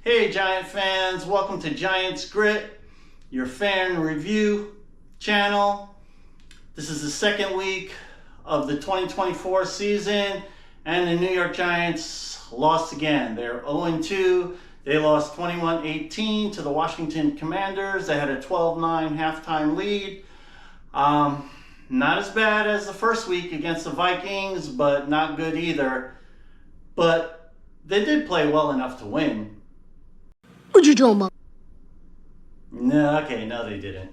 Hey Giant fans, welcome to Giants Grit, your fan review channel. This is the second week of the 2024 season, and the New York Giants lost again. They're 0-2. They lost 21-18 to the Washington Commanders. They had a 12-9 halftime lead. Not as bad as the first week against the Vikings, but not good either. But they did play well enough to win. What you talking about? No, they didn't.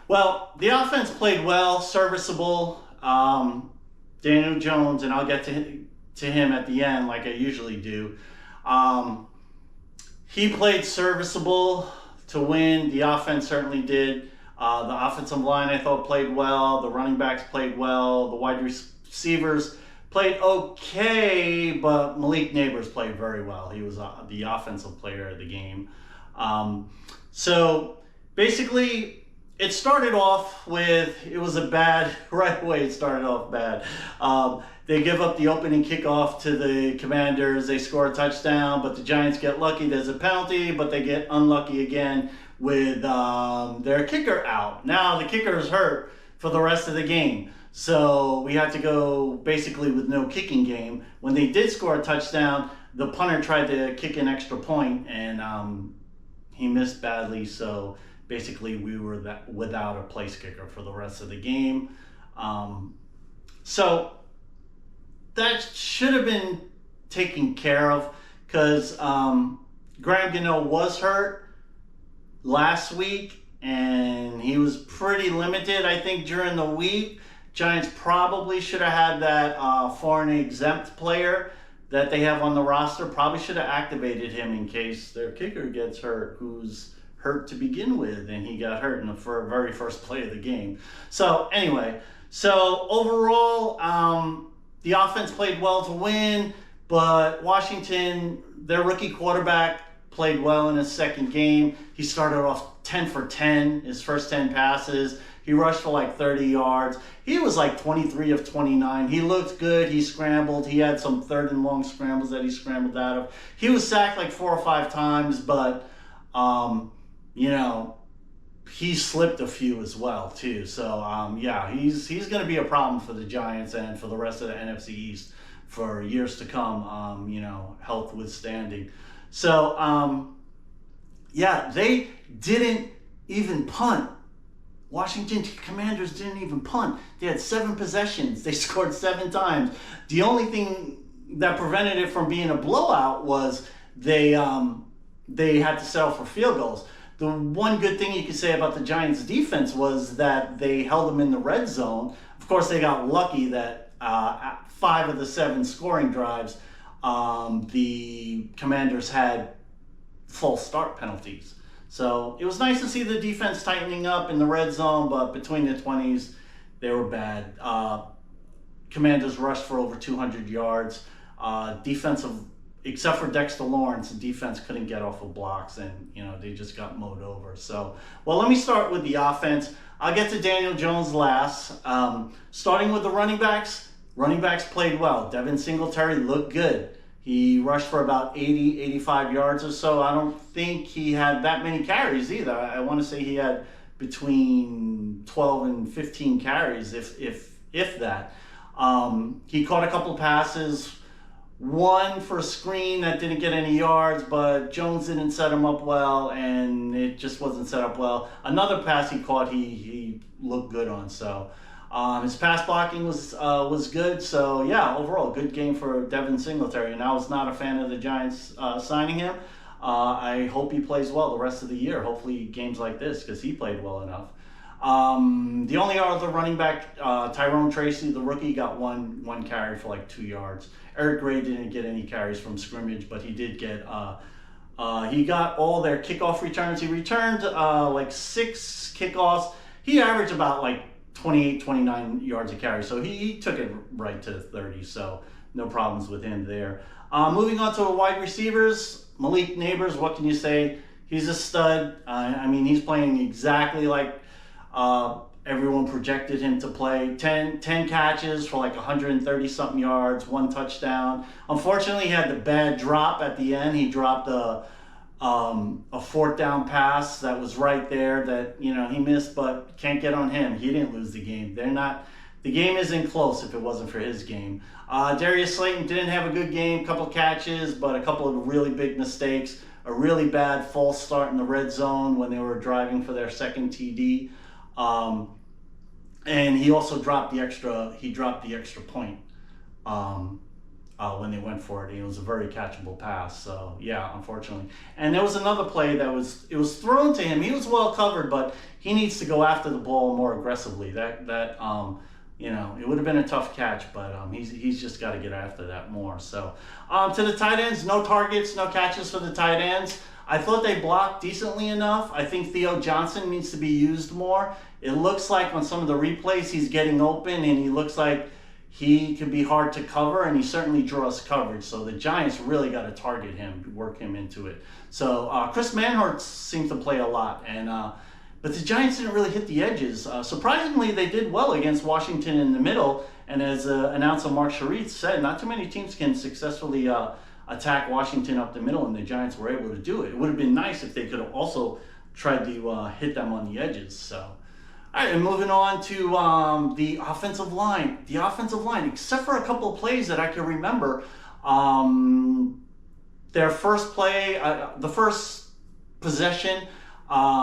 Well, the offense played well, serviceable. Daniel Jones, and I'll get to him at the end like I usually do. He played serviceable to win. The offense certainly did. The offensive line, I thought, played well. The running backs played well. The wide receivers played okay, but Malik Nabers played very well. He was the offensive player of the game. So basically, it started off with, it was a bad, right away it started off bad. They give up the opening kickoff to the Commanders. They score a touchdown, but the Giants get lucky. There's a penalty, but they get unlucky again with their kicker out. Now the kicker is hurt for the rest of the game. So we had to go basically with no kicking game. When they did score a touchdown, the punter tried to kick an extra point, and he missed badly. So basically we were without a place kicker for the rest of the game. So that should have been taken care of, because Graham Gano was hurt last week, and he was pretty limited, I think, during the week. Giants probably should have had that foreign exempt player that they have on the roster. Probably should have activated him in case their kicker gets hurt, who's hurt to begin with, and he got hurt in the very first play of the game. So anyway, overall, the offense played well to win, but Washington, their rookie quarterback, played well in his second game. He started off 10 for 10, his first 10 passes. He rushed for like 30 yards. He was like 23 of 29. He looked good. He scrambled. He had some third and long scrambles that he scrambled out of. He was sacked like 4 or 5 times, but, he slipped a few as well, too. So, he's going to be a problem for the Giants and for the rest of the NFC East for years to come, health withstanding. So, they didn't even punt. Washington Commanders didn't even punt. They had 7 possessions. They scored 7 times. The only thing that prevented it from being a blowout was they had to settle for field goals. The one good thing you could say about the Giants' defense was that they held them in the red zone. Of course, they got lucky that 5 of the 7 scoring drives, the Commanders had false start penalties. So it was nice to see the defense tightening up in the red zone, but between the 20s, they were bad. Commanders rushed for over 200 yards. Except for Dexter Lawrence, the defense couldn't get off of blocks, and they just got mowed over. So, let me start with the offense. I'll get to Daniel Jones last. Starting with the running backs. Running backs played well. Devin Singletary looked good. He rushed for about 80, 85 yards or so. I don't think he had that many carries either. I want to say he had between 12 and 15 carries, if that. He caught a couple passes. One for a screen that didn't get any yards, but Jones didn't set him up well, and it just wasn't set up well. Another pass he caught, he looked good on. So his pass blocking was good. So overall, good game for Devin Singletary. And I was not a fan of the Giants signing him. I hope he plays well the rest of the year. Hopefully games like this, because he played well enough. The only other running back, Tyrone Tracy, the rookie, got one carry for like 2 yards. Eric Gray didn't get any carries from scrimmage, but he did get, he got all their kickoff returns. He returned like 6 kickoffs. He averaged about like 28, 29 yards a carry. So he took it right to the 30. So no problems with him there. Moving on to the wide receivers, Malik Nabers, what can you say? He's a stud. He's playing exactly like everyone projected him to play. 10 catches for like 130 something yards, 1 touchdown. Unfortunately, he had the bad drop at the end. He dropped a fourth down pass that was right there that, he missed, but can't get on him. He didn't lose the game. The game isn't close if it wasn't for his game. Darius Slayton didn't have a good game, couple catches, but a couple of really big mistakes. A really bad false start in the red zone when they were driving for their second TD. And he also dropped the extra point when they went for it. It was a very catchable pass. So yeah, unfortunately. And there was another play it was thrown to him. He was well covered, but he needs to go after the ball more aggressively. It would have been a tough catch, but he's just got to get after that more. So to the tight ends, no targets, no catches for the tight ends. I thought they blocked decently enough. I think Theo Johnson needs to be used more. It looks like on some of the replays he's getting open, and he looks like he can be hard to cover, and he certainly draws coverage. So the Giants really got to target him, work him into it. So Chris Manhart seems to play a lot, but the Giants didn't really hit the edges. Surprisingly, they did well against Washington in the middle, and as announcer Mark Sharif said, not too many teams can successfully attack Washington up the middle, and the Giants were able to do it. It would have been nice if they could have also tried to hit them on the edges. So, all right, and moving on to the offensive line. The offensive line, except for a couple of plays that I can remember, their first play, the first possession,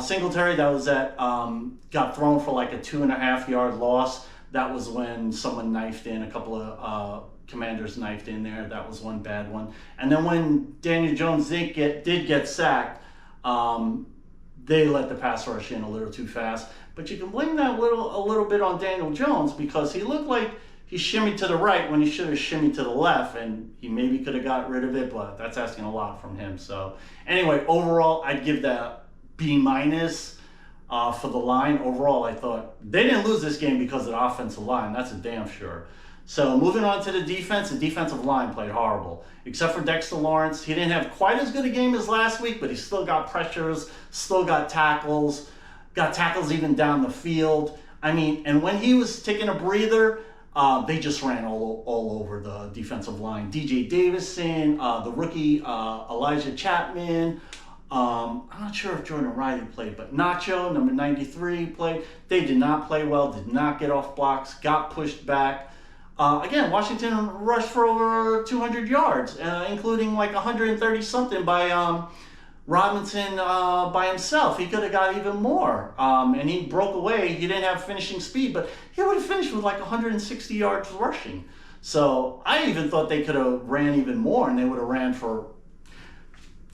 Singletary, that was got thrown for like a 2.5-yard loss. That was when someone knifed in, a couple of Commanders knifed in there. That was one bad one. And then when Daniel Jones did get sacked, they let the pass rush in a little too fast. But you can blame that a little bit on Daniel Jones, because he looked like he shimmied to the right when he should have shimmied to the left, and he maybe could have got rid of it, but that's asking a lot from him. So anyway, overall, I'd give that B- for the line. Overall, I thought they didn't lose this game because of the offensive line. That's a damn sure. So moving on to the defense, the defensive line played horrible. Except for Dexter Lawrence. He didn't have quite as good a game as last week, but he still got pressures, still got tackles even down the field. I mean, and when he was taking a breather, they just ran all over the defensive line. DJ Davison, the rookie Elijah Chapman. I'm not sure if Jordan Riley played, but Nacho, number 93, played. They did not play well, did not get off blocks, got pushed back. Again, Washington rushed for over 200 yards, including like 130-something by Robinson by himself. He could have got even more. And he broke away. He didn't have finishing speed, but he would have finished with like 160 yards rushing. So I even thought they could have ran even more, and they would have ran for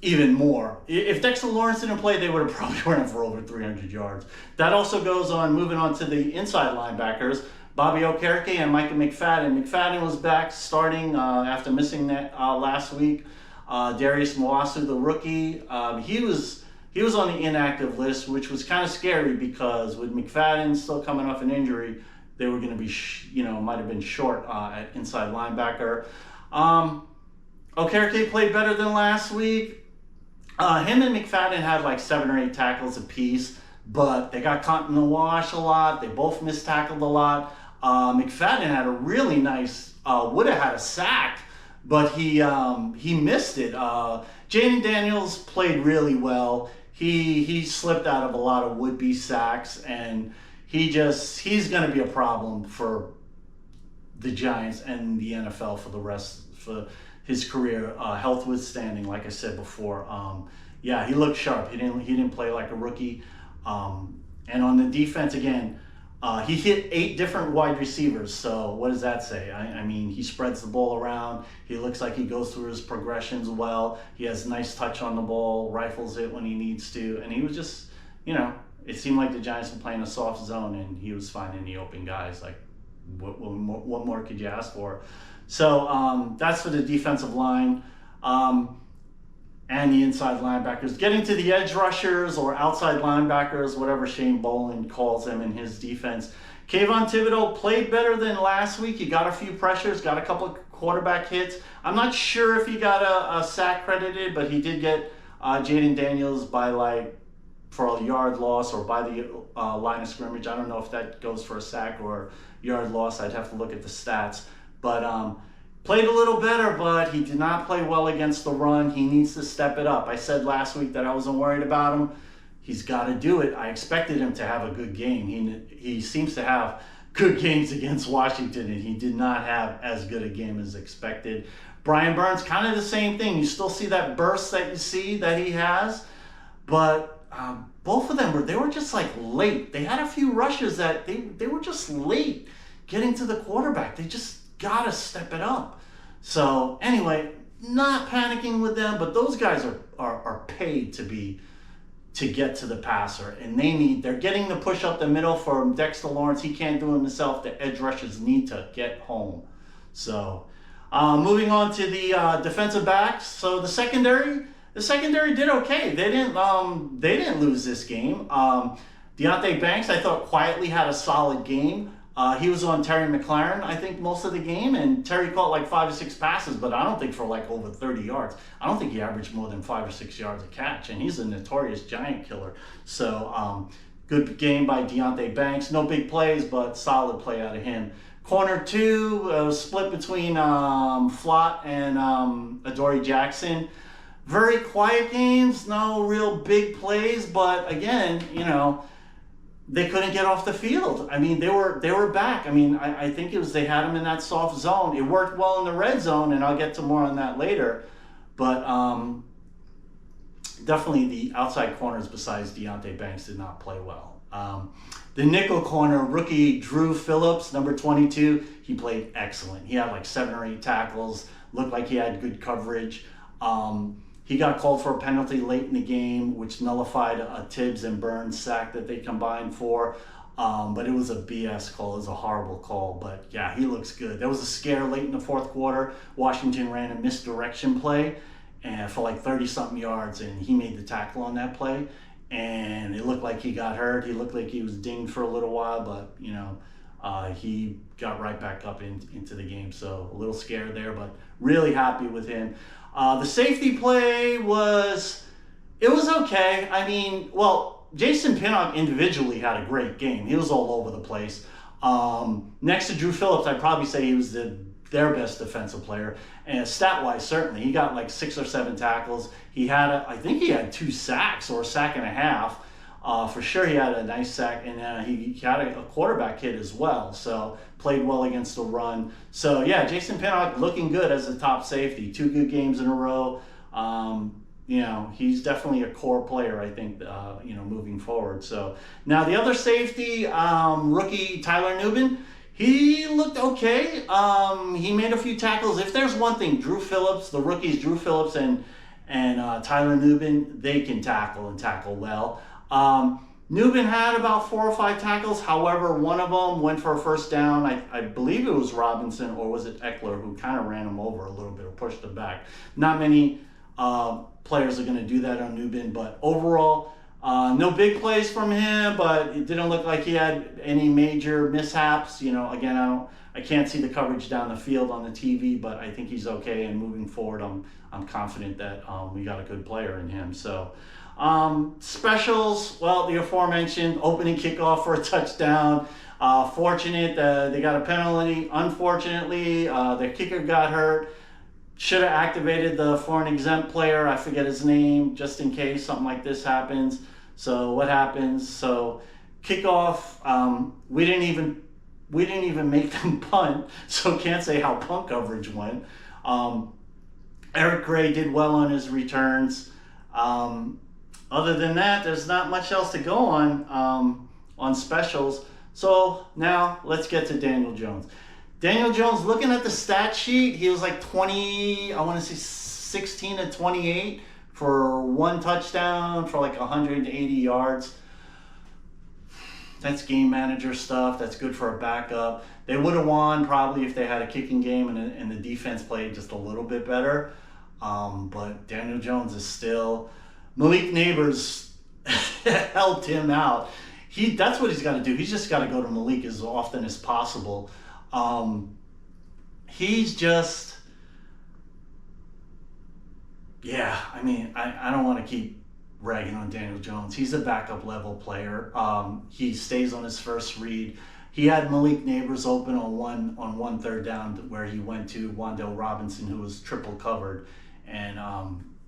even more. If Dexter Lawrence didn't play, they would have probably ran for over 300 yards. That also goes on, moving on to the inside linebackers. Bobby Okereke and Micah McFadden. McFadden was back starting after missing that last week. Darius Moasu, the rookie, he was on the inactive list, which was kind of scary because with McFadden still coming off an injury, they were going to be, might have been short at inside linebacker. Okereke played better than last week. Him and McFadden had like 7 or 8 tackles apiece, but they got caught in the wash a lot. They both missed tackled a lot. McFadden had a really nice, would have had a sack, but he missed it. Jaden Daniels played really well. He slipped out of a lot of would-be sacks, and he's going to be a problem for the Giants and the NFL for his career, health withstanding, like I said before. Yeah, he looked sharp. He didn't play like a rookie. And on the defense, again, he hit 8 different wide receivers. So what does that say? I mean, he spreads the ball around. He looks like he goes through his progressions well. He has nice touch on the ball, rifles it when he needs to. And he was just, it seemed like the Giants were playing a soft zone, and he was finding the open guys. Like, what more could you ask for? So that's for the defensive line. And the inside linebackers. Getting to the edge rushers or outside linebackers, whatever Shane Boland calls them in his defense. Kayvon Thibodeau played better than last week. He got a few pressures, got a couple of quarterback hits. I'm not sure if he got a sack credited, but he did get Jaden Daniels for a yard loss or by the line of scrimmage. I don't know if that goes for a sack or yard loss. I'd have to look at the stats. But Played a little better, but he did not play well against the run. He needs to step it up. I said last week that I wasn't worried about him. He's got to do it. I expected him to have a good game. He seems to have good games against Washington, and he did not have as good a game as expected. Brian Burns, kind of the same thing. You still see that burst that you see that he has, but both of them they were just like late. They had a few rushes that they were just late getting to the quarterback. They just gotta step it up. So anyway, not panicking with them, but those guys are paid to get to the passer, and they're getting the push up the middle for Dexter Lawrence. He can't do it himself. The edge rushers need to get home. So moving on to the defensive backs. So the secondary did okay. They didn't lose this game. Deonte Banks, I thought, quietly had a solid game. He was on Terry McLaurin, I think, most of the game, and Terry caught like 5 or 6 passes, but I don't think for like over 30 yards. I don't think he averaged more than 5 or 6 yards a catch, and he's a notorious giant killer. So good game by Deonte Banks. No big plays, but solid play out of him. Corner 2 was split between Flott and Adoree Jackson. Very quiet games, no real big plays, but again, they couldn't get off the field. I mean, they were back. I mean, I think it was they had them in that soft zone. It worked well in the red zone, and I'll get to more on that later. But definitely the outside corners besides Deonte Banks did not play well. The nickel corner, rookie Drew Phillips, number 22, he played excellent. He had like 7 or 8 tackles, looked like he had good coverage. He got called for a penalty late in the game, which nullified a Tibbs and Burns sack that they combined for. But it was a BS call. It was a horrible call. But yeah, he looks good. There was a scare late in the fourth quarter. Washington ran a misdirection play and for like 30-something yards, and he made the tackle on that play. And it looked like he got hurt. He looked like he was dinged for a little while, but he got right back up into the game. So a little scared there, but really happy with him. The safety play was okay. I mean, well, Jason Pinnock individually had a great game. He was all over the place. Next to Drew Phillips, I'd probably say he was their best defensive player. And stat-wise, certainly. He got like 6 or 7 tackles. I think he had 2 sacks or a sack and a half. For sure he had a nice sack, and he had a quarterback hit as well. So played well against the run. So yeah, Jason Pinnock looking good as a top safety. 2 good games in a row. He's definitely a core player, I think, moving forward. So now the other safety, rookie Tyler Nubin, he looked okay. He made a few tackles. If there's one thing, the rookies, Drew Phillips and Tyler Nubin, they can tackle and tackle well. Nubin had about 4 or 5 tackles. However, one of them went for a first down. I believe it was Robinson, or was it Eckler, who kind of ran him over a little bit or pushed him back. Not many players are going to do that on Nubin, but overall, no big plays from him, but it didn't look like he had any major mishaps. Again, I can't see the coverage down the field on the TV, but I think he's okay, and moving forward, I'm confident that we got a good player in him. So specials, well, the aforementioned opening kickoff for a touchdown. Fortunate they got a penalty. Unfortunately, the kicker got hurt. Should have activated the foreign exempt player. I forget his name, just in case something like this happens. So what happens? So kickoff, we didn't even make them punt, so can't say how punt coverage went. Eric Gray did well on his returns. Other than that, there's not much else to go on specials. So now let's get to Daniel Jones. Daniel Jones, looking at the stat sheet, he was like 16 to 28 for 1 touchdown for like 180 yards. That's game manager stuff. That's good for a backup. They would have won probably if they had a kicking game and the defense played just a little bit better. But Daniel Jones is still... Malik Neighbors helped him out. That's what he's got to do. He's just got to go to Malik as often as possible. He's just... Yeah, I mean, I don't want to keep ragging on Daniel Jones. He's a backup level player. He stays on his first read. he had Malik Neighbors open on one third down where he went to Wan'Dale Robinson, who was triple covered, and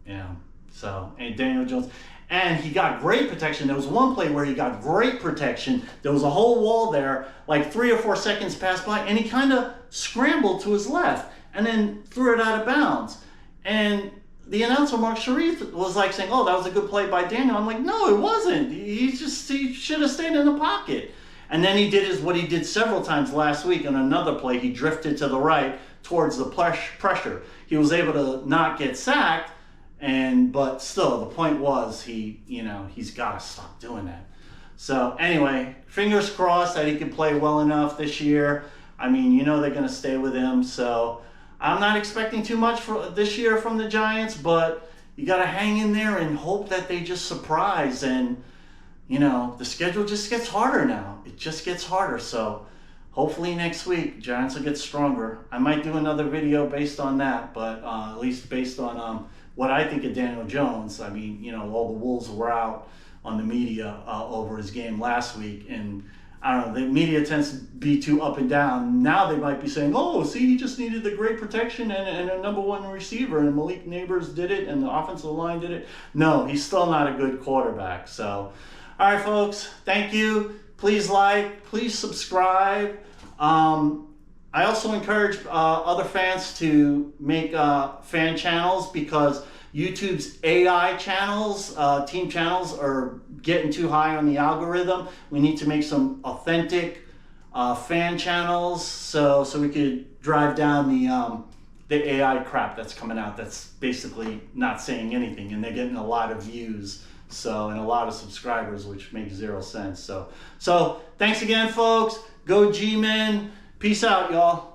and Daniel Jones. And he got great protection. There was one play where he got great protection. There was a whole wall there, like 3 or 4 seconds passed by, and he kind of scrambled to his left and then threw it out of bounds. And the announcer, Mark Sharif, was like saying, "Oh, that was a good play by Daniel." I'm like, "No, it wasn't. He should have stayed in the pocket." And then he did what he did several times last week on another play. He drifted to the right towards the pressure. He was able to not get sacked, but still, the point was he's got to stop doing that. So anyway, fingers crossed that he can play well enough this year. I mean, they're going to stay with him, so I'm not expecting too much for this year from the Giants, but you got to hang in there and hope that they just surprise. And the schedule just gets harder now. It just gets harder. So hopefully next week, Giants will get stronger. I might do another video based on that, but at least based on what I think of Daniel Jones. I mean, all the wolves were out on the media over his game last week, and I don't know, the media tends to be too up and down. Now they might be saying, "Oh, see, he just needed the great protection and a number one receiver, and Malik Neighbors did it, and the offensive line did it." No, he's still not a good quarterback. So, all right, folks, thank you. Please like, please subscribe. I also encourage other fans to make fan channels, because YouTube's AI channels, team channels, are getting too high on the algorithm. We need to make some authentic fan channels so we could drive down the AI crap that's coming out that's basically not saying anything, and they're getting a lot of views and a lot of subscribers, which makes 0 sense. So thanks again, folks. Go G-Men. Peace out, y'all.